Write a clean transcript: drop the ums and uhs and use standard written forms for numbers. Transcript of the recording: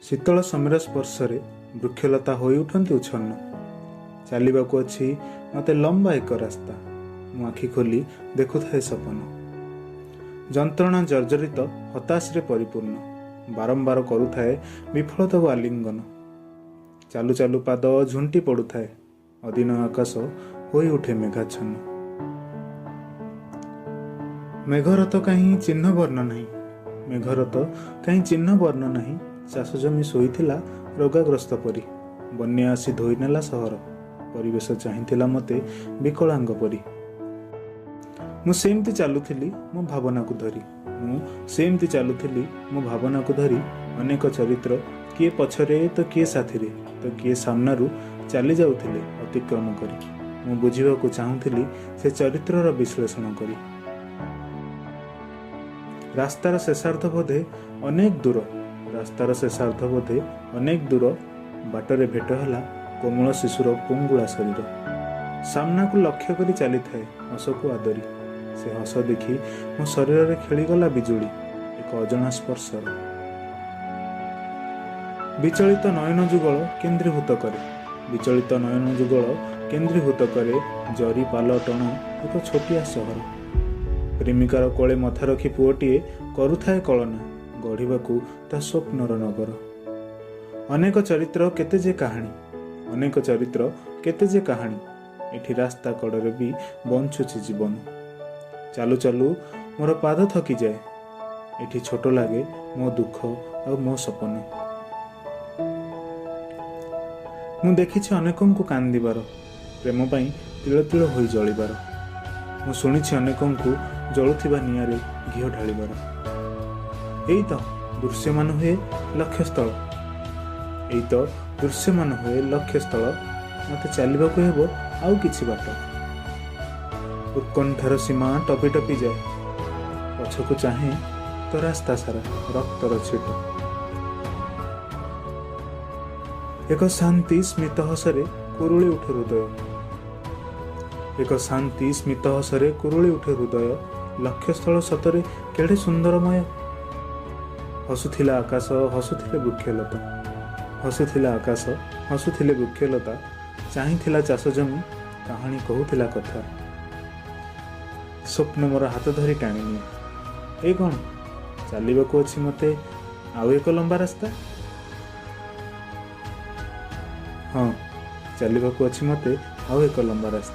शीतल समीर स्पर्शरे वृक्षलता हो उठती उच्छन्न। चलवाक अच्छी मत लंबा एक रास्ता। मु आखि खोली देखुए सपन। जंत्रणा जर्जरित हताश परिपूर्ण बारंबार करुए विफलता को आलिंगन। चालू चालू पाद झुंटी पड़ुए। अधीन आकाश हो उठे मेघाच्छन्न। मेघर तो कहीं चिन्ह वर्ण नहीं। मेघर तो कहीं चिन्ह वर्ण नहीं। चाष जमी शोईथिला रोगाग्रस्त परी। बन्या आसी धोई नेला सहर। परिवेश चाहिथिला मते विकलांग परी। मु सेमती चालुथिली मो भावना को धरी। भावना को धरी अनेक चरित्र किए पछरे तो किए साथी तो किए सामनारू चली जाउथिले अतिक्रम करी। मु बुझिबा को चाहुथिली से चरित्रर विश्लेषण करी। रास्तार शेषार्ध बोधे अनेक दूर। बाटरे भेट होला कोमल शिशुर पुंगुला शरीर। सामना को लक्ष्य करी चली थाए हस को आदरी। से हस देखी मो शरीर रे खेलीगला बिजुली एक अजଣା स्पर्शर। विचलित नयन जुगल केन्द्रीभूत करे जरी पाल टण एक छोटिया सहर। प्रेमिकार कोले मथा रखी पुओटीए करुथाए कलना गढ़िबाकू ता स्वप्नर नगर। अनेक चरित्र केते जे कहानी एठी रास्ता कड़े भी बंचुची जीवन। चालू चालू मोर पाद थकी जाए। एठी छोट लागे मो दुख और मो सपन। मु देखिछि अनेकों को कांदिबार प्रेम पाई तिल तिल होई जलिबार। मु शुणिछि अनेकों को जलुथिबा नियारे घिओ ढालिबार। एई तो दृश्यमान हुए लक्ष्यस्थल। मते चलिबाकू हेबो आउ किछि बाट। उत्कंठार सीमा टपी टपी जाए। पछकू चाहे तो रास्ता सारा रक्तर छिट। एक शांति स्मित हसरे कुरुली उठे हृदय। लक्ष्यस्थल सतरे केड़े सुंदरमय। हसुथिला आकाश हसुथिले वृक्षलता चाहिथिला चाष जमी कहानी कहूथिला कथा। स्वप्न मोर हाथ धरी टाणी निए। ए कौन चलवाक अच्छी मते आउ एक लंबा रास्ता। हाँ चलवाक अच्छी मते आउ एक लंबा रास्ता।